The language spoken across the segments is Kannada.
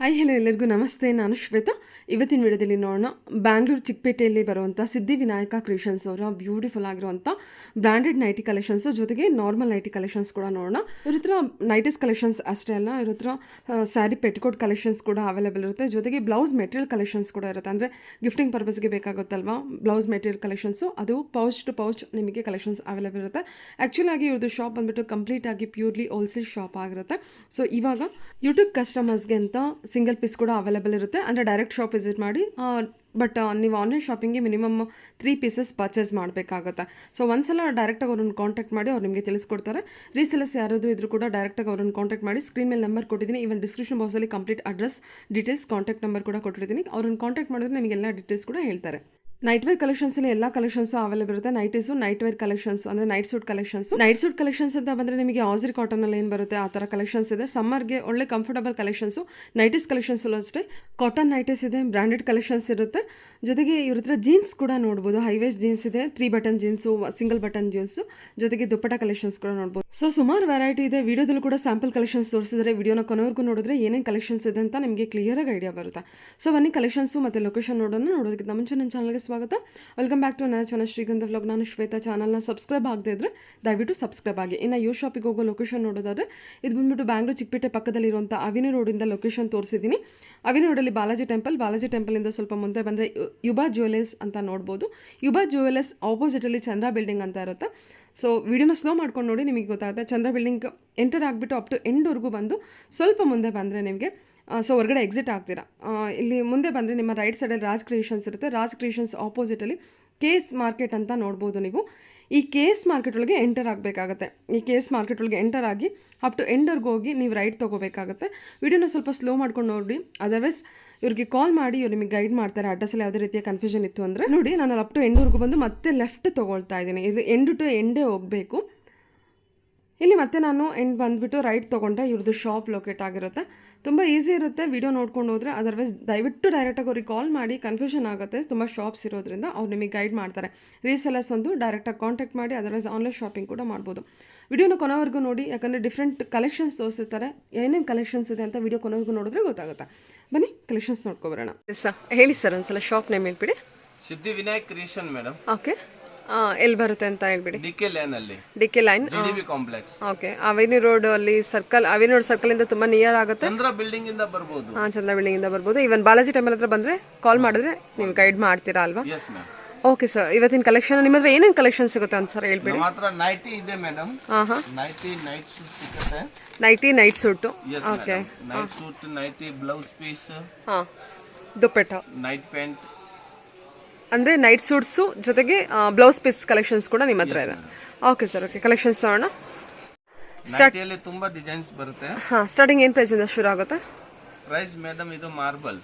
ಹಾಯ್ ಹಲೋ ಎಲ್ಲರಿಗೂ ನಮಸ್ತೆ. ನಾನು ಶ್ವೇತಾ. ಇವತ್ತಿನ ವಿಡಿಯೋದಲ್ಲಿ ನೋಡೋಣ ಬ್ಯಾಂಗ್ಳೂರು ಚಿಕ್ಕಪೇಟೆಯಲ್ಲಿ ಬರುವಂಥ ಸಿದ್ಧಿವಿನಾಯಕ ಕ್ರಿಯೇಷನ್ಸ್ ಅವರ ಬ್ಯೂಟಿಫುಲ್ ಆಗಿರುವಂಥ ಬ್ರ್ಯಾಂಡೆಡ್ ನೈಟಿ ಕಲೆಕ್ಷನ್ಸು ಜೊತೆಗೆ ನಾರ್ಮಲ್ ನೈಟಿ ಕಲೆಕ್ಷನ್ಸ್ ಕೂಡ ನೋಡೋಣ. ಇವ್ರ ಹತ್ರ ನೈಟೀಸ್ ಕಲೆಕ್ಷನ್ಸ್ ಅಷ್ಟೇ ಅಲ್ಲ, ಇವ್ರ ಹತ್ರ ಸ್ಯಾರಿ ಪೆಟಿಕೋಟ್ ಕಲೆಕ್ಷನ್ಸ್ ಕೂಡ ಅವೈಲೇಬಲ್ ಇರುತ್ತೆ. ಜೊತೆಗೆ ಬ್ಲೌಸ್ ಮೆಟೀರಿಯಲ್ ಕಲೆಕ್ಷನ್ಸ್ ಕೂಡ ಇರುತ್ತೆ. ಅಂದರೆ ಗಿಫ್ಟಿಂಗ್ ಪರ್ಪಸ್ಗೆ ಬೇಕಾಗುತ್ತಲ್ವಾ ಬ್ಲೌಸ್ ಮೆಟೀರಿಯಲ್ ಕಲೆಕ್ಷನ್ಸು, ಅದು ಪೌಚ್ ಟು ಪೌಚ್ ನಿಮಗೆ ಕಲೆಕ್ಷನ್ಸ್ ಅವೈಲೇಬಲ್ ಇರುತ್ತೆ. ಆ್ಯಕ್ಚುಲಾಗಿ ಇವ್ರದ್ದು ಶಾಪ್ ಬಂದುಬಿಟ್ಟು ಕಂಪ್ಲೀಟಾಗಿ ಪ್ಯೂರ್ಲಿ ಹೋಲ್ಸೇಲ್ ಶಾಪ್ ಆಗಿರುತ್ತೆ. ಸೊ ಇವಾಗ ಯೂಟ್ಯೂಬ್ ಕಸ್ಟಮರ್ಸ್ಗೆ ಅಂತ ಸಿಂಗಲ್ ಪೀಸ್ ಕೂಡ ಅವೈಲೇಬಲ್ ಇರುತ್ತೆ. ಅಂದರೆ ಡೈರೆಕ್ಟ್ ಶಾಪ್ ವಿಸಿಟ್ ಮಾಡಿ, ಬಟ್ ನೀವು ಆನ್ಲೈನ್ ಶಾಪಿಂಗ್ಗೆ ಮಿನಿಮಮ್ 3 ಪೀಸಸ್ ಪರ್ಚೇಸ್ ಮಾಡಬೇಕಾಗುತ್ತೆ. ಸೊ ಒಂದ್ಸಲ ಡೈರೆಕ್ಟಾಗಿ ಅವ್ರನ್ನ ಕಾಂಟ್ಯಾಕ್ಟ್ ಮಾಡಿ ಅವ್ರು ನಿಮಗೆ ತಿಳಿಸ್ಕೊಡ್ತಾರೆ. ರೀಸೇಲರ್ಸ್ ಯಾರಾದರೂ ಇದ್ರೂ ಕೂಡ ಡೈರೆಕ್ಟಾಗಿ ಅವ್ರನ್ನ ಕಾಂಟ್ಯಾಕ್ಟ್ ಮಾಡಿ. ಸ್ಕ್ರೀನ್ ಮೇಲೆ ನಂಬರ್ ಕೊಟ್ಟಿದ್ದೀನಿ, ಈವನ್ ಡಿಸ್ಕ್ರಿಪ್ಷನ್ ಬಾಕ್ಸಲ್ಲಿ complete address details contact number ಕೂಡ ಕೊಟ್ಟಿದ್ದೀನಿ. ಅವ್ರನ್ನ ಕಾಂಟ್ಯಾಕ್ಟ್ ಮಾಡಿದ್ರೆ ನಿಮಗೆಲ್ಲ ಡೀಟೇಲ್ಸ್ ಕೂಡ ಹೇಳ್ತಾರೆ. ನೈಟ್ ವೇರ್ ಕಲೆಕ್ಷನ್ಸಲ್ಲಿ ಎಲ್ಲ ಕಲೆಕ್ಷನ್ಸು ಅವೈಲೇಬಲ್ ಇರುತ್ತೆ. ನೈಟೀಸು ನೈಟ್ ವೇರ್ ಕಲೆಕ್ಷನ್ಸ್ ಅಂದರೆ ನೈಟ್ ಸೂಟ್ ಕಲೆಕ್ಷನ್ಸ್ ಅಂತ ಬಂದರೆ ನಿಮಗೆ ಆಸ್ರಿ ಕಾಟನಲ್ಲಿ ಏನು ಬರುತ್ತೆ ಆ ಥರ ಕಲೆಕ್ಷನ್ಸ್ ಇದೆ. ಸಮ್ಮರ್ಗೆ ಒಳ್ಳೆ ಕಂಫರ್ಟಬಲ್ ಕಲೆಕ್ಷನ್ಸು. ನೈಟೀಸ್ ಕಲೆಕ್ಷನ್ಸಲ್ಲೂ ಅಷ್ಟೇ ಕಾಟನ್ ನೈಟೀಸ್ ಇದೆ, ಬ್ರ್ಯಾಂಡೆಡ್ ಕಲೆಕ್ಷನ್ಸ್ ಇರುತ್ತೆ. ಜೊತೆಗೆ ಇವ್ರ ಹತ್ರ ಜೀನ್ಸ್ ಕೂಡ ನೋಡ್ಬೋದು. ಹೈವೇಸ್ಟ್ ಜೀನ್ಸ್ ಇದೆ, 3 button jeans, single button jeans, ಜೊತೆಗೆ ದುಪ್ಪಟ ಕಲೆಕ್ಷನ್ಸ್ ಕೂಡ ನೋಡ್ಬೋದು. ಸೊ ಸುಮಾರು ವೆರೈಟಿ ಇದೆ. ವಿಡಿಯೋದಲ್ಲೂ ಕೂಡ ಸ್ಯಾಂಪಲ್ ಕಲೆಕ್ಷನ್ಸ್ ತೋರಿಸಿದ್ರೆ ವಿಡಿಯೋನ ಕೊನೆವರೆಗೂ ನೋಡಿದ್ರೆ ಏನೇನು ಕಲೆಕ್ಷನ್ಸ್ ಇದೆ ಅಂತ ನಿಮಗೆ ಕ್ಲಿಯರಾಗಿ ಐಡಿಯಾ ಬರುತ್ತೆ. ಸೊ ಬನ್ನಿ ಕಲೆಕ್ಷನ್ಸು ಮತ್ತು ಲೊಕೇಶನ್ ನೋಡೋದಕ್ಕಿಂತ ಮುಂಚೆ ನನ್ನ ಚಾನಲ್ಗೆ ಸ್ವಾಗತ. ವೆಲ್ಕಮ್ ಬ್ಯಾಕ್ ಟು ನನ್ನ ಚಾನಲ್ ಶ್ರೀಗಂಧ ವ್ಲಾಗ್. ನಾನು ಶ್ವೇತಾ. ಚಾನಲ್ನ ಸಬ್ಸ್ಕ್ರೈಬ್ ಆಗದೆ ಇದ್ದರೆ ದಯವಿಟ್ಟು ಸಬ್ಸ್ಕ್ರೈಬ್ ಆಗಿ. ಇನ್ನು ಯು ಶಾಪಿಗೆ ಹೋಗೋ ಲೊಕೇಶನ್ ನೋಡೋದಾದರೆ ಇದು ಬಂದುಬಿಟ್ಟು ಬ್ಯಾಂಗ್ಳೂರು ಚಿಕ್ಕಪೇಟೆ ಪಕ್ಕದಲ್ಲಿರುವಂಥ ಅವಿನಿ ರೋಡಿಂದ ಲೊಕೇಶನ್ ತೋರಿಸಿದ್ದೀನಿ. ಅವಿನಿ ರೋಡಲ್ಲಿ ಬಾಲಾಜಿ ಟೆಂಪಲಿಂದ ಸ್ವಲ್ಪ ಮುಂದೆ ಬಂದರೆ ಯುಬಾ ಜ್ಯುವೆಲರ್ಸ್ ಅಂತ ನೋಡ್ಬೋದು. ಯುಬಾ ಜ್ಯುವೆಲರ್ಸ್ ಆಪೋಸಿಟಲ್ಲಿ ಚಂದ್ರ ಬಿಲ್ಡಿಂಗ್ ಅಂತ ಇರುತ್ತೆ. ಸೊ ವಿಡಿಯೋನ ಸ್ಲೋ ಮಾಡ್ಕೊಂಡು ನೋಡಿ, ನಿಮಗೆ ಗೊತ್ತಾಗುತ್ತೆ. ಚಂದ್ರ ಬಿಲ್ಡಿಂಗ್ ಎಂಟರ್ ಆಗಿಬಿಟ್ಟು ಅಪ್ ಟು ಎಂಡ್ವರೆಗೂ ಬಂದು ಸ್ವಲ್ಪ ಮುಂದೆ ಬಂದರೆ ನಿಮಗೆ ಸೊ ಹೊರಗಡೆ ಎಕ್ಸಿಟ್ ಆಗ್ತೀರಾ. ಇಲ್ಲಿ ಮುಂದೆ ಬಂದರೆ ನಿಮ್ಮ ರೈಟ್ ಸೈಡಲ್ಲಿ ರಾಜ್ ಕ್ರಿಯೇಷನ್ಸ್ ಇರುತ್ತೆ. ರಾಜ್ ಕ್ರಿಯೇಷನ್ಸ್ ಆಪೋಸಿಟಲ್ಲಿ KS ಮಾರ್ಕೆಟ್ ಅಂತ ನೋಡ್ಬೋದು ನೀವು. ಈ KS ಮಾರ್ಕೆಟ್ ಒಳಗೆ ಎಂಟರ್ ಆಗಬೇಕಾಗತ್ತೆ. ಈ KS ಮಾರ್ಕೆಟ್ ಒಳಗೆ ಎಂಟರ್ ಆಗಿ ಅಪ್ ಟು ಎಂಡರ್ಗೆ ಹೋಗಿ ನೀವು ರೈಟ್ ತೊಗೋಬೇಕಾಗತ್ತೆ. ವಿಡಿಯೋನ ಸ್ವಲ್ಪ ಸ್ಲೋ ಮಾಡ್ಕೊಂಡು ನೋಡಿ, ಅದರ್ವೈಸ್ ಇವ್ರಿಗೆ ಕಾಲ್ ಮಾಡಿ ಇವ್ರು ನಿಮಗೆ ಗೈಡ್ ಮಾಡ್ತಾರೆ. ಅಡ್ರೆಸ್ಸಲ್ಲಿ ಯಾವುದೇ ರೀತಿಯ ಕನ್ಫ್ಯೂಷನ್ ಇತ್ತು ಅಂದರೆ ನೋಡಿ. ನಾನು ಅಪ್ ಟು ಎಂಡ್ವರೆಗೂ ಬಂದು ಮತ್ತೆ ಲೆಫ್ಟ್ ತೊಗೊಳ್ತಾ ಇದ್ದೀನಿ. ಇದು ಎಂಡ್ ಟು ಎಂಡೇ ಹೋಗಬೇಕು. ಇಲ್ಲಿ ಮತ್ತೆ ನಾನು ಎಂಡ್ ಬಂದುಬಿಟ್ಟು ರೈಟ್ ತೊಗೊಂಡ್ರೆ ಇವ್ರದ್ದು ಶಾಪ್ ಲೊಕೇಟ್ ಆಗಿರುತ್ತೆ. ತುಂಬ ಈಸಿ ಇರುತ್ತೆ ವಿಡಿಯೋ ನೋಡ್ಕೊಂಡು ಹೋದರೆ. ಅದರ್ವೈಸ್ ದಯವಿಟ್ಟು ಡೈರೆಕ್ಟಾಗಿ ಅವ್ರಿಗೆ ಕಾಲ್ ಮಾಡಿ, ಕನ್ಫ್ಯೂಷನ್ ಆಗುತ್ತೆ. ತುಂಬ ಶಾಪ್ಸ್ ಇರೋದ್ರಿಂದ ಅವ್ರು ನಿಮಗೆ ಗೈಡ್ ಮಾಡ್ತಾರೆ. ರೀಸೆಲ್ಲರ್ಸ್ ಒಂದು ಡೈರೆಕ್ಟಾಗಿ ಕಾಂಟ್ಯಾಕ್ಟ್ ಮಾಡಿ, ಅದರ್ವೈಸ್ ಆನ್ಲೈನ್ ಶಾಪಿಂಗ್ ಕೂಡ ಮಾಡ್ಬೋದು. ವಿಡಿಯೋನ ಕೊನೆವರೆಗೂ ನೋಡಿ, ಯಾಕಂದರೆ ಡಿಫ್ರೆಂಟ್ ಕಲೆಕ್ಷನ್ಸ್ ತೋರಿಸಿರ್ತಾರೆ. ಏನೇನು ಕಲೆಕ್ಷನ್ಸ್ ಇದೆ ಅಂತ ವಿಡಿಯೋ ಕೊನೆವರೆಗೂ ನೋಡಿದ್ರೆ ಗೊತ್ತಾಗುತ್ತೆ. ಬನ್ನಿ ಕಲೆಕ್ಷನ್ಸ್ ನೋಡ್ಕೊಬರೋಣ. ಸರ್ ಹೇಳಿ ಸರ್, ಒಂದ್ಸಲ ಶಾಪ್ ನೇಮ್ ಹೇಳ್ಬಿಡಿ. Siddhivinayak creation madam. ಓಕೆ, ಎಲ್ಲಿ ಬರುತ್ತೆ ಅಂತ ಹೇಳ್ಬಿಡಿ. ಡಿಕೆ ಲೈನ್ ಅಲ್ಲಿ, DK line GDB complex. Okay, avenue road ಅಲ್ಲಿ ಸರ್ಕಲ್, ಅವೆನ್ಯೂ ರೋಡ್ ಸರ್ಕಲ್ ಇಂದ ತುಂಬಾ ನಿಯರ್ ಆಗುತ್ತೆ. ಚಂದ್ರ ಬಿಲ್ಡಿಂಗ್ ಇಂದ ಬರ್ಬೋದು. ಚಂದ್ರ ಬಿಲ್ಡಿಂಗ್ ಇಂದ ಬರ್ಬೋದು. ಇವನ್ ಬಾಲಾಜಿ ಟೆಂಪಲ್ ಹತ್ರ ಬಂದ್ರೆ ಕಾಲ್ ಮಾಡಿದ್ರೆ ನೀವು ಗೈಡ್ ಮಾಡ್ತೀರಾ ಅಲ್ವಾ? Yes ma'am. ಓಕೆ ಸರ್, ಇವತ್ತಿನ ಕಲೆಕ್ಷನ್ ನಿಮ್ಮ ಹತ್ರ ಏನೇನು ಕಲೆಕ್ಷನ್ ಸಿಗುತ್ತೆ ಅಂತ ಸರ್ ಹೇಳ್ಬಿಡಿ. ನಮ್ಮ ಹತ್ರ ನೈಟಿ ಇದೆ ಮೇಡಮ್. ನೈಟಿ ನೈಟ್ ಸೂಟ್ ಸಿಗುತ್ತೆ. Night suit. Okay, night suit, nighty blouse piece, dupatta, night pant, ಅಂದರೆ ನೈಟ್ ಸೂಟ್ಸು ಜೊತೆಗೆ ಬ್ಲೌಸ್ ಪೀಸ್ ಕಲೆಕ್ಷನ್ಸ್ ಕೂಡ ನಿಮ್ಮ ಹತ್ರ ಇದೆ. ಓಕೆ ಸರ್, ಓಕೆ ಕಲೆಕ್ಷನ್ಸ್ ತಗೋಣ. ನೈಟಿಯಲ್ಲಿ ತುಂಬಾ ಡಿಸೈನ್ಸ್ ಬರುತ್ತೆ. ಸ್ಟಾರ್ಟಿಂಗ್ ಏನು ಪ್ರೈಸಿಂದ ಶುರು ಆಗುತ್ತೆ? ಪ್ರೈಸ್ ಮೇಡಮ್ ಇದು ಮಾರ್ಬಲ್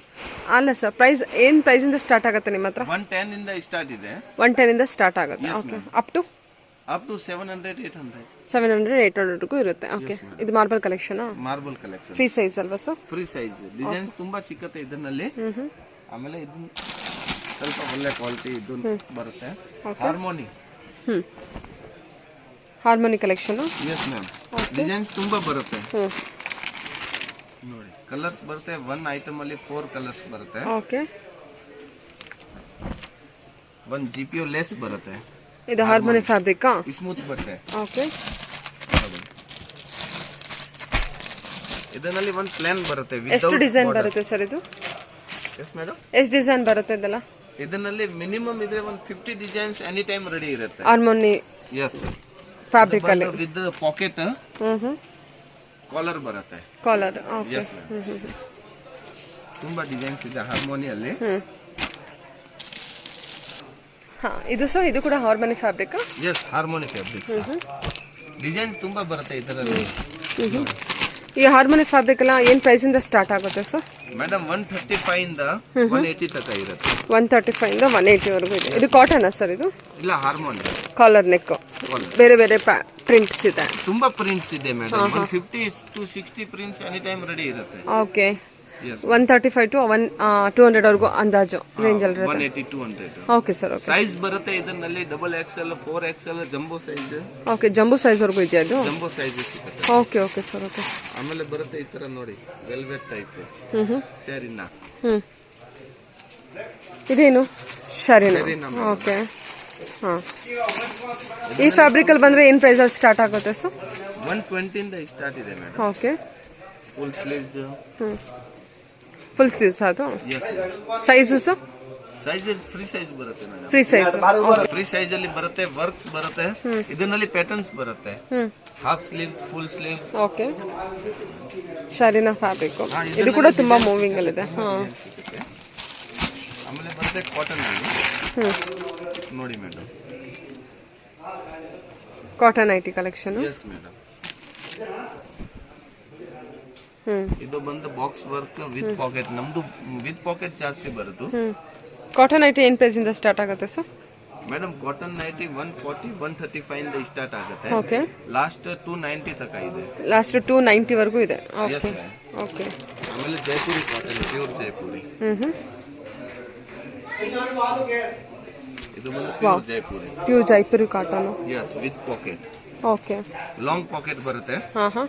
ಅಲ್ಲ ಸರ್, ಪ್ರೈಸ್ ಏನು ಪ್ರೈಸಿಂದ ಸ್ಟಾರ್ಟ್ ಆಗುತ್ತೆ ನಿಮ್ಮ ಹತ್ರ? 110 ಇಂದ ಸ್ಟಾರ್ಟ್ ಇದೆ. 110 ಇಂದ ಸ್ಟಾರ್ಟ್ ಆಗುತ್ತೆ. ಓಕೆ, ಅಪ್ ಟು 700 800 700-800 ಇರುತ್ತೆ. ಓಕೆ, ಇದು marble collection. Marble collection free size ಅಲ್ವಾ ಸರ್? ಫ್ರೀ ಸೈಜ್ ಡಿಸೈನ್ಸ್ ತುಂಬಾ ಸಿಕ್ಕತ್ತೆ ಇದರಲ್ಲಿ. ಆಮೇಲೆ ಇದು ಸ್ವಲ್ಪ ಒಳ್ಳೆ ಕ್ವಾಲಿಟಿ ಇದು ಬರುತ್ತೆ. Harmony collection. Yes ma'am. Designs ತುಂಬಾ ಬರುತ್ತೆ ನೋಡಿ. ಕಲರ್ಸ್ ಬರುತ್ತೆ. 1 ಐಟಮ್ ಅಲ್ಲಿ 4 ಕಲರ್ಸ್ ಬರುತ್ತೆ. ಓಕೆ, 1 GPO ಲೇಸ್ ಬರುತ್ತೆ. ಇದು ಹಾರ್ಮೋನಿ ಫ್ಯಾಬ್ರಿಕ್ ಸ್ಮೂತ್ ಬರುತ್ತೆ. ಓಕೆ, ಇದರಲ್ಲಿ 1 ಪ್ಲೇನ್ ಬರುತ್ತೆ. ಎಷ್ಟು ಡಿಸೈನ್ ಬರುತ್ತೆ ಸರ್ ಇದು? Yes madam. ಎಷ್ಟು ಡಿಸೈನ್ ಬರುತ್ತೆ ಇದೆಲ್ಲ? ಇದರಲ್ಲಿ ಮಿನಿಮಮ್ ಇದ್ರೆ 50 ಡಿಸೈನ್ಸ್ ಎನಿ ಟೈಮ್ ರೆಡಿ ಇರುತ್ತೆ. ಹಾರ್ಮೋನಿ ಎಸ್ ಫ್ಯಾಬ್ರಿಕ್ ಅಲ್ಲಿ ವಿತ್ ಪಾಕೆಟ್ ಕಾಲರ್ ಬರುತ್ತೆ. ಕಾಲರ್. ಎಸ್ ತುಂಬಾ ಡಿಸೈನ್ಸ್ ಇದೆ ಹಾರ್ಮೋನಿಯಲ್ಲಿ. ಇದು ಸಹ ಇದು ಕೂಡ Harmony fabric. Yes, Harmony fabric. Designs ತುಂಬಾ ಬರುತ್ತೆ ಇದರಲ್ಲಿ. ಈ ಹಾರ್ಮೋನಿ ಫ್ಯಾಬ್ರಿಕ್ ಎಲ್ಲ ಏನು ಪ್ರೈಸ್ ಇಂದ ಸ್ಟಾರ್ಟ್ ಆಗುತ್ತೆ ಸರ್? ಮೇಡಮ್ 135 ಇಂದ 180 ತನಕ ಇರುತ್ತೆ. 135 ಇಂದ 180 ವರೆಗೂ ಇದೆ. ಇದು ಕಾಟನ್ ಸರ್? ಇದು ಇಲ್ಲ, ಹಾರ್ಮೋನಿ ಕಾಲರ್ ನೆಕ್. ಬೇರೆ ಬೇರೆ ಪ್ರಿಂಟ್ಸ್ ಇದೆ. ತುಂಬಾ ಪ್ರಿಂಟ್ಸ್ ಇದೆ madam. 150 to 60 prints any time ready ಇರುತ್ತೆ. Okay, Yes. 135 to 200 ವರೆಗೂ ಅಂದಾಜು ರೇಂಜಲ್ಲಿ ಇರುತ್ತೆ. 180 200. Okay sir, okay. ಸೈಜ್ ಬರುತ್ತೆ ಇದರಲ್ಲಿ XXL 4XL jumbo size. Okay, jumbo ಸೈಜ್ವರೆಗೂ ಇದೆಯಾ ಇದು? ಜಂಬೋ ಸೈಜ್ ಸಿಗುತ್ತೆ. Okay okay sir, okay. ಆಮೇಲೆ ಬರುತ್ತೆ ಈ ತರ ನೋಡಿ ವೆಲ್ವೆಟ್ ಟೈಪ್ ಸ್ಯಾರಿನ. ಇದೇನು ಶರೀನ? ಓಕೆ, ಹಾಂ. ಈ ಫ್ಯಾಬ್ರಿಕಲ್ಲಿ ಬಂದರೆ ಏನು ಪ್ರೈಸಲ್ಲಿ ಸ್ಟಾರ್ಟ್ ಆಗುತ್ತೆ ಸರ್? 120 ಇಂದ ಸ್ಟಾರ್ಟ್ ಇದೆ madam. Okay. Full sleeves. Full sleeves ಅದು? Yes. Size sir? Sizes free size ಬರುತ್ತೆ madam. Free size? Free size ಅಲ್ಲಿ ಬರುತ್ತೆ, ವರ್ಕ್ಸ್ ಬರುತ್ತೆ, ಇದರಲ್ಲಿ ಪ್ಯಾಟರ್ನ್ಸ್ ಬರುತ್ತೆ. Half sleeves, full sleeves. Okay, ಶರೀನ ಫ್ಯಾಬ್ರಿಕ್. ಇದು ಕೂಡ ತುಂಬಾ ಮೂವಿಂಗ್ ಅಲ್ಲಿದೆ. ಹಾಂ. ಆಮೇಲೆ ಬರುತ್ತೆ ಕಾಟನ್ ಅಲ್ಲಿ. ನೋಡಿ madam, cotton IT collection. Yes madam. ಇದು ಬಂದು ಬಾಕ್ಸ್ ವರ್ಕ್ ವಿತ್ ಪಾಕೆಟ್. ನಮ್ದು ವಿತ್ ಪಾಕೆಟ್ ಜಾಸ್ತಿ ಬರುತ್ತೆ. ಕಾಟನ್ ಐಟಿ ಏನು ಪ್ರೈಸ್ ಇಂದ ಸ್ಟಾರ್ಟ್ ಆಗುತ್ತೆ ಸರ್? ಮೇಡಮ್ ಕಾಟನ್ ನೈಟಿ 140 135 ಇಂದ ಸ್ಟಾರ್ಟ್ ಆಗುತ್ತೆ. ಓಕೆ. ಲಾಸ್ಟ್ 290 ತನಕ ಇದೆ. ಲಾಸ್ಟ್ 290 ವರೆಗೂ ಇದೆ. Okay okay. ಆಮೇಲೆ ಜೈಪುರಿ ಕಾಟನ್, ಪ್ಯೂರ್ ಜೈಪುರಿ. ಇದು ಬಂದು pure Jaipuri. Pure Jaipuri cotton. Yes, with pocket. Okay. Long pocket ಬರುತ್ತೆ. ಹಾಂ ಹಾಂ.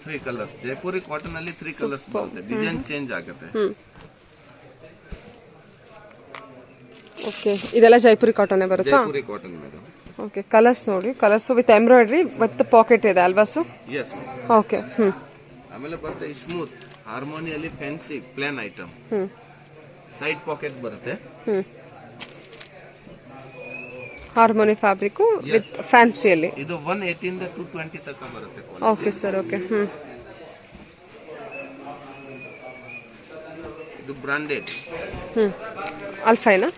3 ಕಲರ್ಸ್. ಜೈಪುರಿ ಕಾಟನ್ ಅಲ್ಲಿ 3 ಕಲರ್ಸ್ ಬರುತ್ತೆ. ಡಿಸೈನ್ ಚೇಂಜ್ ಆಗುತ್ತೆ. ಓಕೆ, ಇದೆಲ್ಲ ಜೈಪುರಿ ಕಾಟನ್ ಬರುತ್ತಾ? Jaipuri cotton madam. Okay, colours ನೋಡಿ. Colours with embroidery with pocket ಇದೆ ಅಲ್ವಾ ಸರ್? Yes madam. ಓಕೆ. ಆಮೇಲೆ ಬರುತ್ತೆ ಸ್ಮೂತ್ ಹಾರ್ಮೋನಿಯಲ್ಲಿ fancy plain item. Side pocket ಬರುತ್ತೆ. ಹಾರ್ಮೋನಿ ಫ್ಯಾಬ್ರಿಕ್ ವಿತ್ ಫ್ಯಾನ್ಸಿಯಲ್ಲಿ. ಇದು 180 ಇಂದ 220 ತನಕ ಬರುತ್ತೆ. Okay sir, okay. ಇದು ಬ್ರಾಂಡೆಡ್. ಅಲ್ಫೈನಾ?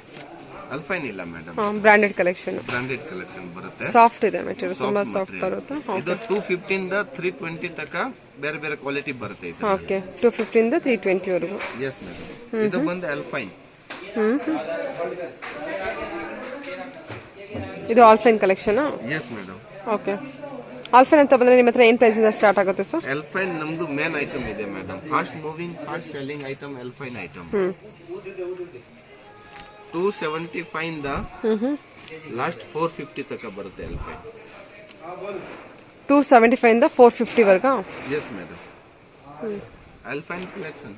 ಅಲ್ಫೈನ್ ಇಲ್ಲ madam, branded collection. Branded collection ಬರುತ್ತೆ. ಸಾಫ್ಟ್ ಇದೆ ಮೆಟೀರಿಯಲ್, ತುಂಬಾ ಸಾಫ್ಟ್ ಬರುತ್ತೆ. ಇದು 250 ಇಂದ 320 ತನಕ ಬೇರೆ ಬೇರೆ ಕ್ವಾಲಿಟಿ ಬರುತ್ತೆ ಇದು. ಓಕೆ, 250 ಇಂದ 320 ವರೆಗೂ. Yes madam. ಇದು ಬಂದು ಅಲ್ಫೈನ್. ಇದು ಆಲ್ಫೈನ್ ಕಲೆಕ್ಷನ್. S madam. ಓಕೆ. ಆಲ್ಫೈನ್ ಅಂತ ಬಂದ್ರೆ ನಿಮ್ಮ ಹತ್ರ ಏನು ಪ್ರೈಸ್ ಇಂದ ಸ್ಟಾರ್ಟ್ ಆಗುತ್ತೆ ಸರ್? ಅಲ್ಫೈನ್ ನಮ್ದು ಮೇನ್ ಐಟಮ್ ಇದೆ madam. Fast moving, fast selling item Alpine item. 275 ಇಂದ ಲಾಸ್ಟ್ 450 ತನಕ ಬರುತ್ತೆ ಅಲ್ಫೈನ್. 275 ಇಂದ 450 ವರ್ಗಾ? Yes madam. ಅಲ್ಫೈನ್ ಕಲೆಕ್ಷನ್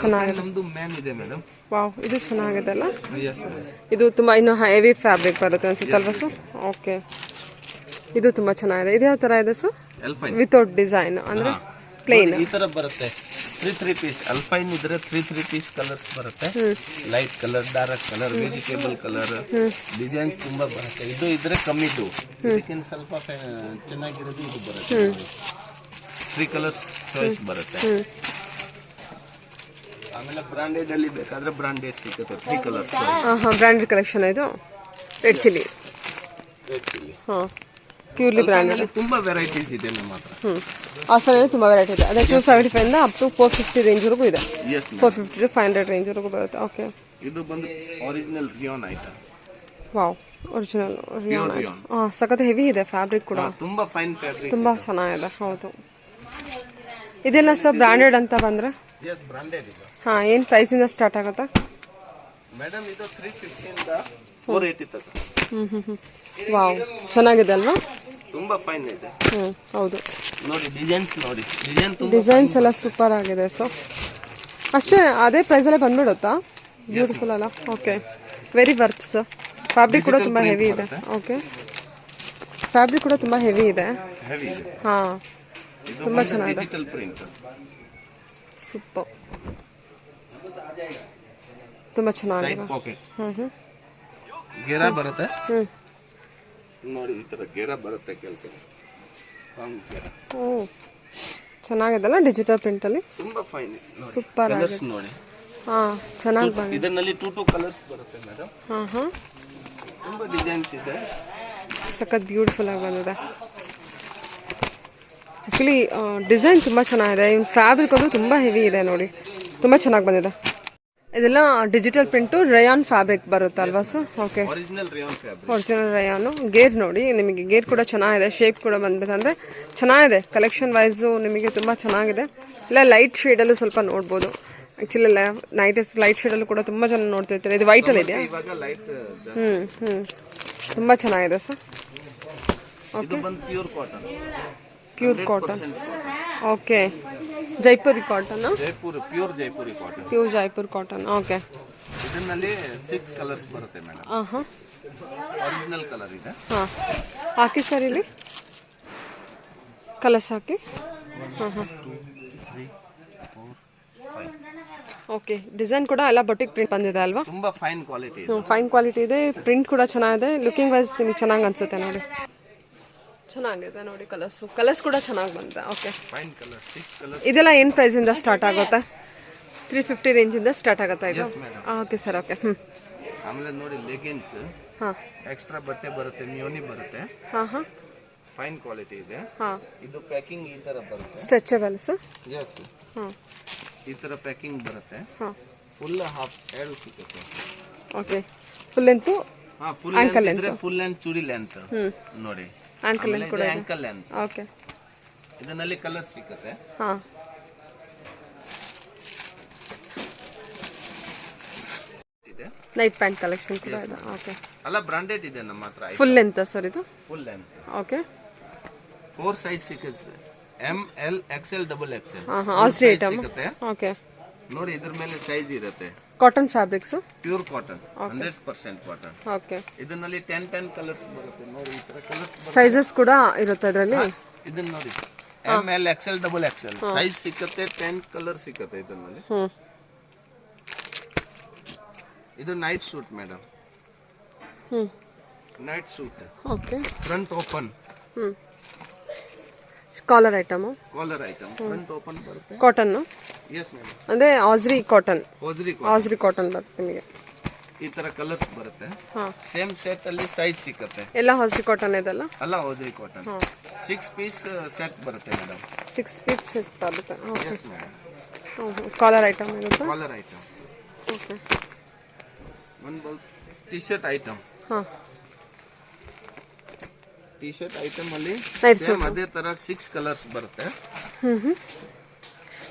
ಚೆನ್ನಾಗಿದೆ. ನಮ್ದು ಮೇನ್ ಇದೆ ಮೇಡಮ್. ವಾವ್, ಇದು ಚೆನ್ನಾಗಿದೆ ಅಲ್ಲ? Yes madam. ಇದು ತುಂಬಾ ಇನ್ನು ಹೆವಿ ಫ್ಯಾಬ್ರಿಕ್ ಬರುತ್ತೆ ಅನ್ಸುತ್ತೆ ಅಲ್ವಾ ಸರ್? ಓಕೆ, ಇದು ತುಂಬಾ ಚೆನ್ನಾಗಿದೆ. ಇದು ಯಾವ ತರ ಇದೆ ಸರ್? ಅಲ್ಫೈನ್ ವಿತೌಟ್ ಡಿಸೈನ್ ಅಂದ್ರೆ ಪ್ಲೇನ್ ಈ ತರ ಬರುತ್ತೆ. 3 ಪೀಸ್ ಅಲ್ಫೈನ್ ಇದ್ರೆ 3 ಪೀಸ್ ಕಲರ್ಸ್ ಬರುತ್ತೆ. Light colour, dark colour, vegetable colour, designs ತುಂಬಾ ಬರುತ್ತೆ. ಇದು ಇದ್ರೆ ಕಮ್ಮಿದು, ಇದಕ್ಕಿಂತ ಸ್ವಲ್ಪ ಚೆನ್ನಾಗಿರೋದು ಇದು ಬರುತ್ತೆ. 3 ಕಲರ್ಸ್ ಚಾಯ್ಸ್ ಬರುತ್ತೆ. ಆಮೇಲೆ ಬ್ರಾಂಡೆಡ್ ಅಲ್ಲಿ ಬೇಕಾದ್ರೆ ಬ್ರಾಂಡೆಡ್ ಸಿಗುತ್ತೆ. 3 ಕಲರ್ಸ್. ಬ್ರಾಂಡೆಡ್ ಕಲೆಕ್ಷನ್ ಇದು. Red chilli. ಹಾಂ, ಪ್ಯೂರ್ಲಿ ಬ್ರಾಂಡೆಡ್. ತುಂಬಾ ವೆರೈಟೀಸ್ ಇದೆ ನಮ್ಮ ಹತ್ರ. ಆಫರಲ್ಲಿ ತುಂಬ ವೆರೈಟಿ ಇದೆ. ಅದೇ 275 ಇಂದ ಅಪ್ ಟು 450 ರೇಂಜ್ವರೆಗೂ ಇದೆ. Yes madam. 450 to 500 ರೇಂಜ್ವರೆಗೂ ಬರುತ್ತೆ. ಓಕೆ. ಇದು ಬಂದು original rayon item. Wow, original rayon. Rayon. ಸಖತ್ ಹೆವಿ ಇದೆ ಫ್ಯಾಬ್ರಿಕ್ ಕೂಡ. ತುಂಬಾ ಫೈನ್ ಫ್ಯಾಬ್ರಿಕ್. ತುಂಬ ಚೆನ್ನಾಗಿದೆ. ಹೌದು. ಇದೆಲ್ಲ ಸರ್ ಬ್ರಾಂಡೆಡ್ ಅಂತ ಬಂದರೆ? ಎಸ್, ಬ್ರಾಂಡೆಡ್ ಇದೆ. ಹಾಂ, ಏನು ಪ್ರೈಸಿಂದ ಸ್ಟಾರ್ಟ್ ಆಗುತ್ತಾ ಮೇಡಮ್? ಇದು 350 ಇಂದ 480 ತನಕ. ವಾವ್, ಚೆನ್ನಾಗಿದೆ ಅಲ್ವಾ? ತುಂಬಾ ಫೈನ್ ಇದೆ. ಹೌದು. ನೋಡಿ ಡಿಸೈನ್ಸ್ ನೋಡಿ. ಡಿಸೈನ್ಸ್ ಎಲ್ಲ ಸೂಪರ್ ಆಗಿದೆ. ಸೊ ಅಷ್ಟೇ ಅದೇ ಪ್ರೈಸಲ್ಲೇ ಬಂದ್ಬಿಡುತ್ತಾ? ಬ್ಯೂಟಿಫುಲ್ ಅಲ್ಲ? Okay, very worth sir. Fabric ಕೂಡ ತುಂಬ ಹೆವಿ ಇದೆ. ಓಕೆ, ಫ್ಯಾಬ್ರಿಕ್ ಕೂಡ ತುಂಬ ಹೆವಿ ಇದೆ. ಹಾಂ, ತುಂಬ ಚೆನ್ನಾಗಿದೆ. Digital print. ಸೂಪರ್, ತುಂಬ ಚೆನ್ನಾಗಿದೆ. ಪಾಕೆಟ್ ಗೆರಾ ಬರುತ್ತೆ. ನೋಡಿ ಈ ತರ ಗೆರಾ ಬರುತ್ತೆ ಕೆಳಗೆ. ಓ, ಚೆನ್ನಾಗಿದೆಲ್ಲ ಡಿಜಿಟಲ್ ಪ್ರಿಂಟಲ್ಲಿ. ತುಂಬಾ ಫೈನ್. ಸೂಪರ್ ಆಗಿದೆ ನೋಡಿ. ಹಾಂ, ಚೆನ್ನಾಗಿ ಬಂದಿದೆ. ಇದರಲ್ಲಿ 2 ಕಲರ್ಸ್ ಬರುತ್ತೆ ಮೇಡಮ್. ಹಾಂ, ತುಂಬಾ ಡಿಸೈನ್ಸ್ ಇದೆ. ಸಖತ್ ಬ್ಯೂಟಿಫುಲ್ ಆಗಿ ಬಂದಿದೆ. ಆ್ಯಕ್ಚುಲಿ ಡಿಸೈನ್ ತುಂಬ ಚೆನ್ನಾಗಿದೆ. ಇನ್ನು ಫ್ಯಾಬ್ರಿಕ್ ಅದು ತುಂಬ ಹೆವಿ ಇದೆ ನೋಡಿ. ತುಂಬ ಚೆನ್ನಾಗಿ ಬಂದಿದೆ. ಇದೆಲ್ಲ ಡಿಜಿಟಲ್ ಪ್ರಿಂಟು ರಯಾನ್ ಫ್ಯಾಬ್ರಿಕ್ ಬರುತ್ತಲ್ವಾ sir? Okay, original rayon fabric. Original rayon. ಗೇರ್ ನೋಡಿ, ನಿಮಗೆ ಗೇರ್ ಕೂಡ ಚೆನ್ನಾಗಿದೆ, ಶೇಪ್ ಕೂಡ ಬಂದ್ಬೇಕಂದ್ರೆ ಚೆನ್ನಾಗಿದೆ. ಕಲೆಕ್ಷನ್ ವೈಸು ನಿಮಗೆ ತುಂಬ ಚೆನ್ನಾಗಿದೆ. ಇಲ್ಲ ಲೈಟ್ ಶೇಡಲ್ಲೂ ಸ್ವಲ್ಪ ನೋಡ್ಬೋದು. ಆ್ಯಕ್ಚುಲಿ ಲೈಟ್ ಶೇಡಲ್ಲೂ ಕೂಡ ತುಂಬ ಜನ ನೋಡ್ತಿರ್ತಾರೆ. ಇದು ವೈಟಲ್ಲಿ ಇದೆಯಾ? ಇವಾಗ ಲೈಟ್ ತುಂಬ ಚೆನ್ನಾಗಿದೆ ಸರ್. ಇದು ಬಂದು pure cotton. Pure cotton. Okay, Jaipuri cotton. Pure Jaipuri cotton. Pure Jaipur cotton. Okay, ಇದರಲ್ಲಿ 6 ಕಲರ್ಸ್ ಬರುತ್ತೆ ಮೇಡಮ್. ಹಾಂ, ಒರಿಜಿನಲ್ ಕಲರ್ ಇದೆ. ಹಾಂ, ಹಾಕಿ ಸರ್ ಇಲ್ಲಿ ಕಲರ್ಸ್ ಹಾಕಿ. ಹಾಂ, ಓಕೆ. ಡಿಸೈನ್ ಕೂಡ ಎಲ್ಲ ಬೊಟಿಕ್ ಪ್ರಿಂಟ್ ಬಂದಿದೆ ಅಲ್ವಾ? ತುಂಬಾ ಫೈನ್ ಕ್ವಾಲಿಟಿ ಇದೆ. ಫೈನ್ ಕ್ವಾಲಿಟಿ ಇದೆ. ಪ್ರಿಂಟ್ ಕೂಡ ಚೆನ್ನಾಗಿದೆ. ಲುಕಿಂಗ್ ವೈಸ್ ನಿಮಗೆ ಚೆನ್ನಾಗಿ ಅನ್ಸುತ್ತೆ ನೋಡಿ. ಚೆನ್ನಾಗಿದೆ ನೋಡಿ, ಕಲರ್ಸ್ ಕೂಡ ಚೆನ್ನಾಗಿ ಬಂದಿದೆ. Okay, fine colour. 6 ಕಲರ್ಸ್. ಇದೆಲ್ಲ ಏನು ಪ್ರೈಸಿಂದ ಸ್ಟಾರ್ಟ್ ಆಗುತ್ತೆ? 350 ರೇಂಜಿಂದ ಸ್ಟಾರ್ಟ್ ಆಗುತ್ತಾ ಇದು? Yes, madam. Okay sir, okay. ಆಮೇಲೆ ನೋಡಿ ಲೆಗಿನ್ಸ್, ಹಾಂ ಎಕ್ಸ್ಟ್ರಾ ಬಟ್ಟೆ ಬರುತ್ತೆ, ಮಿಯೋನಿ ಬರುತ್ತೆ. ಹಾಂ ಫೈನ್ ಕ್ವಾಲಿಟಿ ಇದೆ. ಹಾಂ, ಇದು ಪ್ಯಾಕಿಂಗ್ ಈ ತರ ಬರುತ್ತೆ. Stretchable sir? ಎಸ್, ಹಾಂ ಈ ತರ ಪ್ಯಾಕಿಂಗ್ ಬರುತ್ತೆ. ಹಾಂ, ಫುಲ್ ಹಾಫ್ ಎರಡು ಸಿಗುತ್ತೆ. Okay. Full length, full Ankle length ಇದ್ರೆ ಫುಲ್ ಲೆಂತ್ ಚೂಡಿ ಲೆಂತ್ ನೋಡಿ. ಆ್ಯಂಕಲ್ ಲೆಂತ್ ಕೂಡ ಇದೆ. Ankle length. ಓಕೆ, ಇದರಲ್ಲಿ ಕಲರ್ ಸಿಗುತ್ತೆ. ಹಾಂ, ಇದೆ ನೈಟ್ ಪ್ಯಾಂಟ್ ಕಲೆಕ್ಷನ್ ಕೂಡ ಇದೆ. ಓಕೆ, ಅಲ್ಲ ಬ್ರಾಂಡೆಡ್ ಇದೆ ನಮ್ಮ ಹತ್ರ. ಫುಲ್ ಲೆಂತ್ ಸರ್ ಇದು? Full length. ಓಕೆ, 4 ಸೈಜ್ ಸಿಗುತ್ತೆ. ML XL XXL. ಹಾಂ ಹಾಂ, ಆಸ್ಟ್ರಿ ಐಟಮ್. ಸಿಗುತ್ತೆ ಓಕೆ, ನೋಡಿ, ಇದ್ರ ಮೇಲೆ ಸೈಜ್ ಇರುತ್ತೆ. Cotton fabrics? Pure cotton, 100% cotton. Okay, ಇದರಲ್ಲಿ 10 ಕಲರ್ಸ್ ಬರುತ್ತೆ ನೋಡಿ. ಈ ತರ ಕಲರ್ಸ್ ಸೈಜಸ್ ಕೂಡ ಇರುತ್ತೆ ಇದರಲ್ಲಿ? ಇದನ್ನ ನೋಡಿ, ML XL XXL ಸೈಜ್ ಸಿಗುತ್ತೆ. 10 ಕಲರ್ ಸಿಗುತ್ತೆ ಇದರಲ್ಲಿ. ಇದು night suit madam. Night suit. Okay, front open. Collar item? Collar item, front open ಬರುತ್ತೆ. ಕಾಟನ್ನು? Yes madam. ಅಂದರೆ ಆಸ್ರಿ ಕಾಟನ್. ಹೋಜ್ರಿ ಆಸ್ರಿ ಕಾಟನ್ ಬರುತ್ತೆ ನಿಮಗೆ. ಈ ತರ ಕಲರ್ಸ್ ಬರುತ್ತೆ. ಹಾಂ, ಸೇಮ್ ಸೆಟ್ ಅಲ್ಲಿ ಸೈಜ್ ಸಿಗುತ್ತೆ. ಎಲ್ಲ ಆಸ್ರಿ ಕಾಟನ್ ಇದೆಲ್ಲ? ಅಲ್ಲ, ಹೋಜ್ರಿ ಕಾಟನ್. 6 ಪೀಸ್ ಸೆಟ್ ಬರುತ್ತೆ ಮೇಡಮ್. 6 ಪೀಸ್ ಸೆಟ್ ಬರುತ್ತೆ. Okay, yes madam. Collar item ಇರುತ್ತೆ? Collar item. ಓಕೆ, ಒಂದು ಟಿ ಶರ್ಟ್ ಐಟಮ್. ಹಾಂ, ಟಿ ಶರ್ಟ್ ಐಟಮ್ ಅಲ್ಲಿ Night ಸೇಮ್ ಅದೇ ತರ 6 ಕಲರ್ಸ್ ಬರುತ್ತೆ.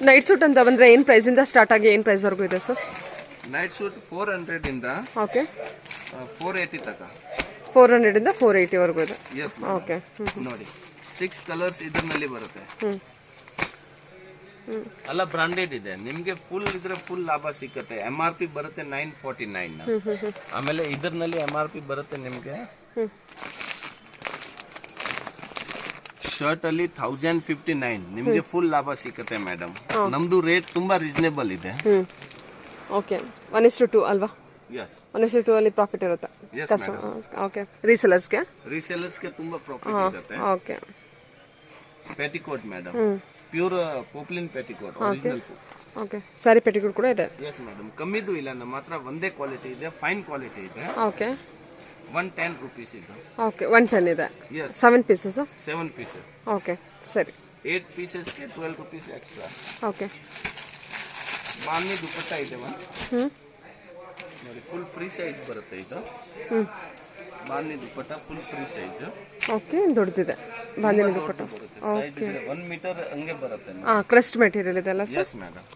ನೈಟ್ ಸೂಟ್ ಅಂತ ಬಂದರೆ ಏನು ಪ್ರೈಸಿಂದ ಸ್ಟಾರ್ಟ್ ಆಗಿ ಏನು ಪ್ರೈಸ್ವರೆಗೂ ಇದೆ ಸರ್? ನೈಟ್ ಸೂಟ್ 400 ಇಂದ ಓಕೆ, 480 ತನಕ. 400 ಇಂದ 480ವರೆಗೂ ಇದೆ. ಎಸ್ ಓಕೆ, ನೋಡಿ, 6 ಕಲರ್ಸ್ ಇದರಲ್ಲಿ ಬರುತ್ತೆ. ಅಲ್ಲ ಬ್ರಾಂಡೆಡ್ ಇದೆ. ನಿಮ್ಗೆ ಫುಲ್ ಇದ್ರೆ ಫುಲ್ ಲಾಭ ಸಿಕ್ಕತ್ತೆ. MRP ಬರುತ್ತೆ 949. ಆಮೇಲೆ ಇದರಲ್ಲಿ MRP ಬರುತ್ತೆ ನಿಮ್ಗೆ ಶರ್ಟ್ ಅಲ್ಲಿ 1059. ನಿಮ್ಗೆ ಫುಲ್ ಲಾಭ ಸಿಕ್ಕತ್ತೆ ಮೇಡಮ್. ನಮ್ದು ರೇಟ್ ತುಂಬಾ ರೀಸನೇಬಲ್ ಇದೆ. ಓಕೆ, 1:2 ಅಲ್ವಾ? ಎಸ್, 1:2 ಅಲ್ಲಿ ಪ್ರಾಫಿಟ್ ಇರುತ್ತೆ ಎಸ್ ಕಸ್ಟಮರ್. ಓಕೆ, ರೀಸೆಲರ್ಸ್ಗೆ? ರೀಸೇಲರ್ಸ್ಗೆ ತುಂಬಾ ಪ್ರಾಫಿಟ್ ಇರುತ್ತೆ. Okay, petticoat madam, pure poplin petticoat, original. Okay, sari petticoat ಕೂಡ ಇದೆ? Yes madam. ಕಮ್ಮಿದು ಇಲ್ಲ ನಮ್ಮ ಹತ್ರ, ಒಂದೇ ಕ್ವಾಲಿಟಿ ಇದೆ, ಫೈನ್ ಕ್ವಾಲಿಟಿ ಇದೆ. ಓಕೆ, 110 ರುಪೀಸ್ ಇದು. ಓಕೆ, 110 ಇದೆ. S, 7 pieces? 7 ಪೀಸಸ್. ಓಕೆ, ಸರಿ. 8 ಪೀಸಸ್ಗೆ 12 rupees extra. Okay, bandhi dupatta ಇದೆ ನೋಡಿ, ಫುಲ್ ಫ್ರೀ ಸೈಜ್ ಬರುತ್ತೆ ಇದು. Bandhi dupatta full free size. Okay, ದೊಡ್ಡದಿದೆ ಬಾಂದಿನಿ ದುಪಟ್ಟ. ಸೈಜ್ 1 ಮೀಟರ್ ಹಂಗೆ ಬರುತ್ತೆ. ಹಾಂ, ಕ್ರಸ್ಟ್ ಮೆಟೀರಿಯಲ್ ಇದೆಲ್ಲ ಸರ್? ಎಸ್ ಮೇಡಮ್,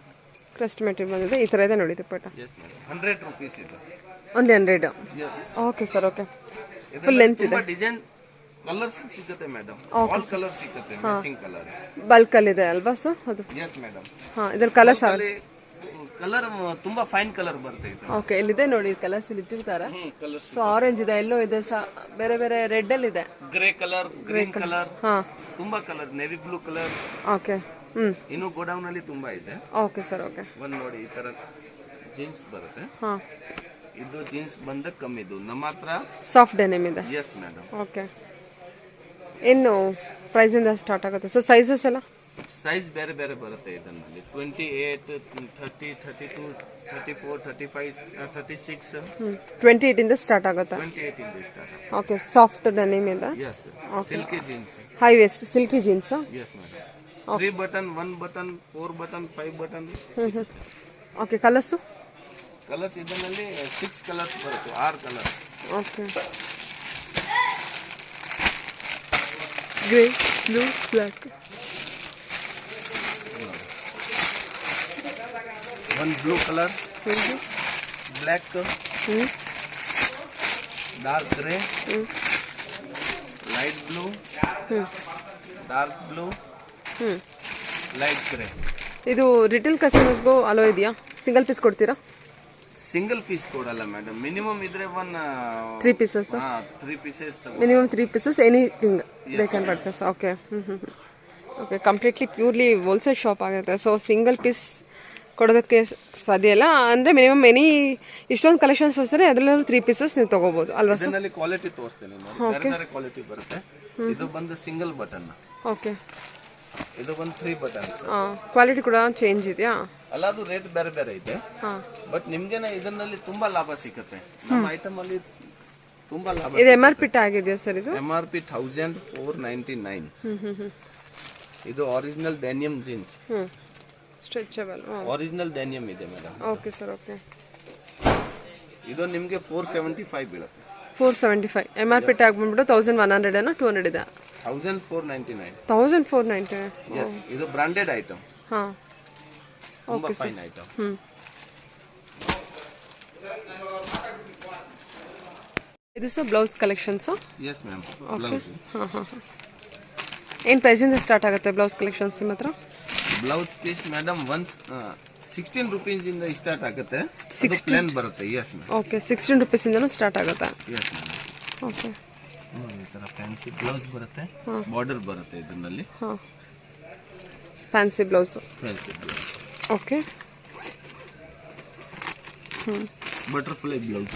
ಕ್ರಸ್ಟ್ ಮೆಟೀರಿಯಲ್ ಬಂದಿದೆ. ಈ ಥರ ಇದೆ ನೋಡಿ ದುಪಟ್ಟ. Yes madam. 100 ರುಪೀಸ್ ಇದು. Only 100? Yes. Okay sir, okay. Full length ಇದೆ. ಡಿಸೈನ್ ಕಲರ್ಸ್ ಸಿಗುತ್ತೆ ಮೇಡಮ್. ಆಲ್ ಕಲರ್ ಸಿಗುತ್ತೆ, ಮ್ಯಾಚಿಂಗ್ ಕಲರ್. ಬಲ್ಕಲ್ಲಿದೆ ಅಲ್ವಾ ಸರ್ ಅದು? Yes madam. ಹಾಂ, ಇದ್ರಲ್ಲಿ ಕಲರ್ಸ್ ಕಲರ್ ತುಂಬಾ ಫೈನ್ ಕಲರ್ ಬರುತ್ತೆ ಇದು. ಓಕೆ, ಇಲ್ಲಿದೆ ನೋಡಿ ಕಲರ್ಸ್ ಇಲ್ಲಿ ಇಟ್ಟಿರ್ತಾರೆ. ಕಲರ್ಸ್ ಸೊ ಆರೆಂಜ್ ಇದೆ, ಎಲ್ಲೋ ಇದೆ, ಬೇರೆ ಬೇರೆ ರೆಡ್ ಅಲ್ಲಿ ಇದೆ. ಗ್ರೇ ಕಲರ್, ಗ್ರೀನ್ ಕಲರ್, ಹಾಂ, ತುಂಬಾ colour, navy blue colour. Okay, ಇನ್ನು ಗೋಡೌನ್ ಅಲ್ಲಿ ತುಂಬಾ ಇದೆ. Okay sir, okay. ಒಂದ್ ನೋಡಿ, ಈ ತರ ಜೀನ್ಸ್ ಬರುತ್ತೆ. ಹಾಂ, ಇದು ಜೀನ್ಸ್ ಬಂದ ಕಮ್ಮಿದು ನಮ್ಮ ಹತ್ರ. ಸಾಫ್ಟ್ ಡೆನಿಮ್ ಇದೆ? S madam. ಓಕೆ, ಏನು ಪ್ರೈಸಿಂದ ಸ್ಟಾರ್ಟ್ ಆಗುತ್ತೆ ಸರ್? ಸೈಜಸ್ ಎಲ್ಲ? ಸೈಜ್ ಬೇರೆ ಬೇರೆ ಬರುತ್ತೆ ಇದರಲ್ಲಿ. 28, 30, 32, 34, 35, 36. 28 ಇಂದ ಸ್ಟಾರ್ಟ್ ಆಗುತ್ತಾ? 28 ಇಂದ ಸ್ಟಾರ್ಟ್. ಓಕೆ, ಸಾಫ್ಟ್ ಡೆನಿಮ್ ಇದೆ. Yes, silky jeans. High waist silky jeans? Yes madam. 3 button, 1 button, 4 button, 5 button. Okay, colours? Colours ಇದರಲ್ಲಿ 6 ಕಲರ್ಸ್ ಬರುತ್ತೆ, 6 colour. Okay, grey, blue, black. ಒಂದು blue colour, black, dark grey, light blue, dark blue, light grey. ಇದು ರಿಟೇಲ್ ಕಸ್ಟಮರ್ಸ್ಗೂ ಅಲೋ ಇದೆಯಾ? ಸಿಂಗಲ್ ಪೀಸ್ ಕೊಡ್ತೀರಾ? ಸಿಂಗಲ್ ಪೀಸ್ ಕೊಡಲ್ಲ ಮೇಡಮ್, ಮಿನಿಮಮ್ ಇದ್ರೆ 3 pieces. 3 pieces minimum 3 pieces, anything they can purchase. Okay, okay, completely purely wholesale shop ಆಗುತ್ತೆ. ಸೊ ಸಿಂಗಲ್ ಪೀಸ್ ಕೊಡೋದಕ್ಕೆ ಸಾಧ್ಯ ಇಲ್ಲ ಅಂದರೆ ಮಿನಿಮಮ್ ಇಷ್ಟೊಂದು ಕಲೆಕ್ಷನ್ಸ್ ತೋರಿಸ್ತಾರೆ, ಅದರಲ್ಲೂ 3 ಪೀಸಸ್ ನೀವು ತೊಗೋಬೋದು ಅಲ್ವಾ ಸರ್? ಇದರಲ್ಲಿ ಕ್ವಾಲಿಟಿ ತೋರಿಸ್ತೇನೆ ನಾನು, ಬೇರೆ ಬೇರೆ ಕ್ವಾಲಿಟಿ ಬರುತ್ತೆ. ಇದು ಬಂದು ಸಿಂಗಲ್ ಬಟನ್, ಓಕೆ. ಇದು ಬಂದು 3 ಬಟನ್ಸ್. ಕ್ವಾಲಿಟಿ ಕೂಡ ಚೇಂಜ್ ಇದೆಯಾ? ಅಲ್ಲ, ಅದು ರೇಟ್ ಬೇರೆ ಬೇರೆ ಇದೆ. ಬಟ್ ನಿಮ್ಗೇನೆ ಇದರಲ್ಲಿ ತುಂಬಾ ಲಾಭ ಸಿಗುತ್ತೆ. ನಮ್ಮ ಐಟಮ್ ಅಲ್ಲಿ ತುಂಬಾ ಲಾಭ. ಇದು MRP ಆಗಿದೆಯಾ ಸರ್? ಇದು MRP 1499. ಇದು original denim jeans, stretchable, original denim ಇದೆ ಮೇಡಮ್. Okay sir, okay. ಇದು ನಿಮಗೆ 475 ಬೀಳುತ್ತೆ. 475. MRP ಟ್ಯಾಗ್ ಬಂದ್ಬಿಟ್ಟು 1100 ಏನೋ 200 ಇದೆ? 1499. 1499. Yes, ಇದು ಬ್ರಾಂಡೆಡ್ ಐಟಮ್. ಹಾಂ, ತುಂಬಾ ಫೈನ್ ಐಟಮ್. ಇದು sir blouse collections? Yes ma'am. ಹಾಂ. ಏನು ಪ್ರೈಸಿಂದ ಸ್ಟಾರ್ಟ್ ಆಗುತ್ತೆ ಬ್ಲೌಸ್ ಕಲೆಕ್ಷನ್ಸ್ ನಿಮ್ಮ ಹತ್ರ? ಬ್ಲೌಸ್ ಪೀಸ್ ಮೇಡಮ್ 16 ರುಪೀಸ್ ಇಂದ ಸ್ಟಾರ್ಟ್ ಆಗುತ್ತೆ. ಅದು ಪ್ಲೇನ್ ಬರುತ್ತೆ. Yes ma'am. ಓಕೆ, 16 ರುಪೀಸಿಂದನೂ ಸ್ಟಾರ್ಟ್ ಆಗುತ್ತೆ. Yes ma'am. ಓಕೆ. ಈ ಥರ ಫ್ಯಾನ್ಸಿ ಬ್ಲೌಸ್ ಬರುತ್ತೆ, ಬಾರ್ಡರ್ ಬರುತ್ತೆ ಇದರಲ್ಲಿ. ಹಾಂ, fancy blouse. Fancy blouse. Okay. Butterfly blouse,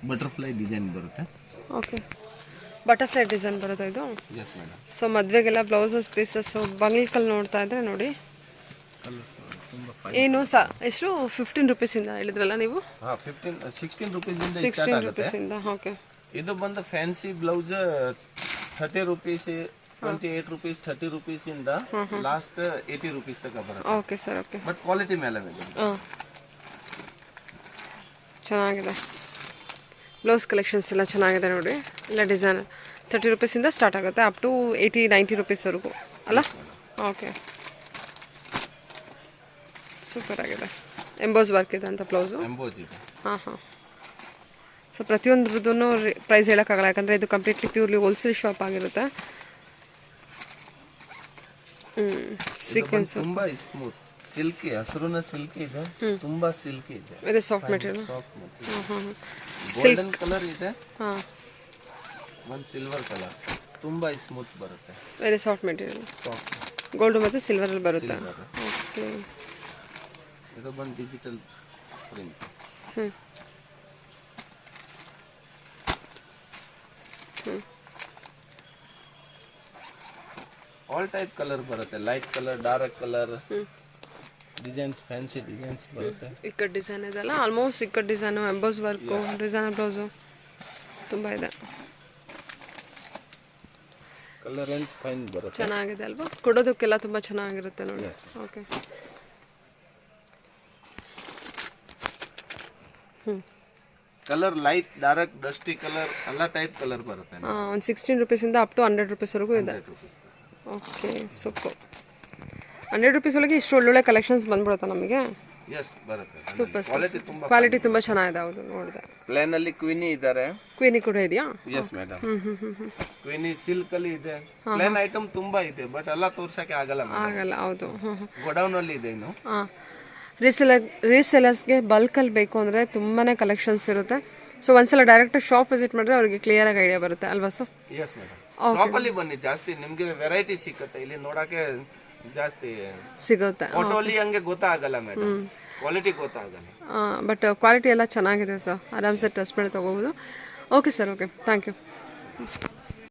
butterfly design ಬರುತ್ತೆ. ಓಕೆ, ಬಟರ್ಫ್ಲೈ ಡಿಸೈನ್ ಬರುತ್ತೆ ಇದು. Yes madam. So ಮದುವೆಗೆಲ್ಲ blouses pieces ಬಂಗ್ಲಿಕಲ್ಲಿ ನೋಡ್ತಾ ಇದ್ರೆ ನೋಡಿ. ಏನು ಎಷ್ಟು 15 ರುಪೀಸಿಂದ ಹೇಳಿದ್ರಲ್ಲ ನೀವು? 16 ರುಪೀಸಿಂದ 16 ರುಪೀಸಿಂದ. ಓಕೆ. ಇದು ಬಂದು ಫ್ಯಾನ್ಸಿ ಬ್ಲೌಸ್ 30 ರುಪೀಸ್, 28 ರುಪೀಸ್, 30 ರುಪೀಸಿಂದ ಲಾಸ್ಟ್ 80 ರುಪೀಸ್ ತನಕ ಬರುತ್ತೆ. Okay sir, okay. But quality ಮೇಲೆ ಇದೆ. ಹಾಂ, ಚೆನ್ನಾಗಿದೆ. ಬ್ಲೌಸ್ ಕಲೆಕ್ಷನ್ಸ್ ಎಲ್ಲ ಚೆನ್ನಾಗಿದೆ ನೋಡಿ. ಎಲ್ಲ ಡಿಸೈನ್ 30 ರುಪೀಸಿಂದ ಸ್ಟಾರ್ಟ್ ಆಗುತ್ತೆ, ಅಪ್ ಟು 80-90 ರುಪೀಸ್ವರೆಗೂ ಅಲ್ಲ? ಓಕೆ, ಸೂಪರ್ ಆಗಿದೆ. ಎಂಬೋಸ್ ವರ್ಕ್ ಇದೆ ಅಂತ ಬ್ಲೌಸು? ಎಂಬೋಸ್ ಇದೆ. ಹಾಂ. ಸೊ ಪ್ರತಿಯೊಂದ್ರದ್ದು ಪ್ರೈಸ್ ಹೇಳೋಕ್ಕಾಗಲ್ಲ, ಯಾಕಂದರೆ ಇದು ಕಂಪ್ಲೀಟ್ಲಿ ಪ್ಯೂರ್ಲಿ ಹೋಲ್ಸೇಲ್ ಶಾಪ್ ಆಗಿರುತ್ತೆ. ಸೀಕ್ವೆನ್ಸ್ ತುಂಬಾ ಸ್ಮೂತ್, ಸಿಲ್ಕಿ, ಹಸಿರುನ ಸಿಲ್ಕಿ ಇದೆ, ತುಂಬಾ ಸಿಲ್ಕಿ ಇದೆ. Very soft material. Golden colour ಇದೆ. ಹಾಂ, ಒಂದು ಸಿಲ್ವರ್ ಕಲರ್, ತುಂಬಾ ಸ್ಮೂತ್ ಬರುತ್ತೆ. Very soft material. ಗೋಲ್ಡ್ ಮತ್ತು ಸಿಲ್ವರಲ್ಲಿ ಬರುತ್ತೆ. ಓಕೆ. ಇದು ಬಂದು digital print. All type colour ಬರುತ್ತೆ, light colour, dark colour, designs, fancy designs ಬರುತ್ತೆ. ಇಕ್ಕಟ್ ಡಿಸೈನ್ ಇದೆಲ್ಲ almost ikat design, emboss work, designer blouse ತುಂಬ ಇದೆ. ಕಲರ್ ರೇಂಜ್ ಫೈನ್ ಬರುತ್ತೆ, ಚೆನ್ನಾಗಿದೆ ಅಲ್ವಾ? ಕೊಡೋದಕ್ಕೆಲ್ಲ ತುಂಬ ಚೆನ್ನಾಗಿರುತ್ತೆ ನೋಡಿ. Okay. Colour light, dark, dusty colour, ಎಲ್ಲ ಟೈಪ್ ಕಲರ್ ಬರುತ್ತೆ. ಒಂದು 16 ರುಪೀಸಿಂದ ಅಪ್ ಟು 100 ರುಪೀಸ್ವರೆಗೂ ಇದೆ. Okay, super. 100 ರುಪೀಸ್ ಒಳಗೆ ಇಷ್ಟು ಒಳ್ಳೊಳ್ಳೆ ಕಲೆಕ್ಷನ್ಸ್ ಬಂದ್ಬಿಡುತ್ತಾ ನಮಗೆ? ಎಸ್ ಬರುತ್ತೆ. ಸೂಪರ್. ಕ್ವಾಲಿಟಿ ತುಂಬ ಚೆನ್ನಾಗಿದೆ. ಹೌದು, ನೋಡಿದೆ. ಪ್ಲೇನ್ ಅಲ್ಲಿ ಕ್ವೀನಿ ಇದ್ದಾರೆ. ಕ್ವೀನಿ ಕೂಡ ಇದೆಯಾ? Yes madam. ಕ್ವೀನಿ ಸಿಲ್ಕ್ ಅಲ್ಲಿ ಇದೆ. ಪ್ಲೇನ್ ಐಟಮ್ ತುಂಬಾ ಇದೆ, ಬಟ್ ಎಲ್ಲ ತೋರ್ಸಕ್ಕೆ ಆಗಲ್ಲ. ಹೌದು. ಗೋಡೌನ್ ಅಲ್ಲಿ ಇದೆ ಇನ್ನು. ರೀಸೆಲರ್ಸ್ಗೆ ಬಲ್ಕಲ್ಲಿ ಬೇಕು ಅಂದರೆ ತುಂಬಾ ಕಲೆಕ್ಷನ್ಸ್ ಇರುತ್ತೆ. ಸೊ ಒಂದ್ಸಲ ಡೈರೆಕ್ಟ್ ಶಾಪ್ ವಿಸಿಟ್ ಮಾಡಿದ್ರೆ ಅವ್ರಿಗೆ ಕ್ಲಿಯರಾಗಿ ಐಡಿಯಾ ಬರುತ್ತೆ ಅಲ್ವಾ ಸರ್? Yes madam. ಶಾಪ್ ಅಲ್ಲಿ ಬನ್ನಿ, ಜಾಸ್ತಿ ನಿಮ್ಗೆ ವೆರೈಟಿ ಸಿಗುತ್ತೆ. ಇಲ್ಲಿ ನೋಡಕ್ಕೆ ಜಾಸ್ತಿ ಸಿಗುತ್ತೆ. ಫೋಟೋಲಿ ಹಂಗೆ ಗೊತ್ತಾಗಲ್ಲ ಮೇಡಮ್, ಕ್ವಾಲಿಟಿ ಗೊತ್ತಾಗಲ್ಲ. ಬಟ್ ಕ್ವಾಲಿಟಿ ಎಲ್ಲ ಚೆನ್ನಾಗಿದೆ ಸರ್, ಆರಾಮ್ಸೆ ಟೆಸ್ಟ್ ಮಾಡಿ ತೊಗೋಬೋದು. Okay sir, okay, thank you.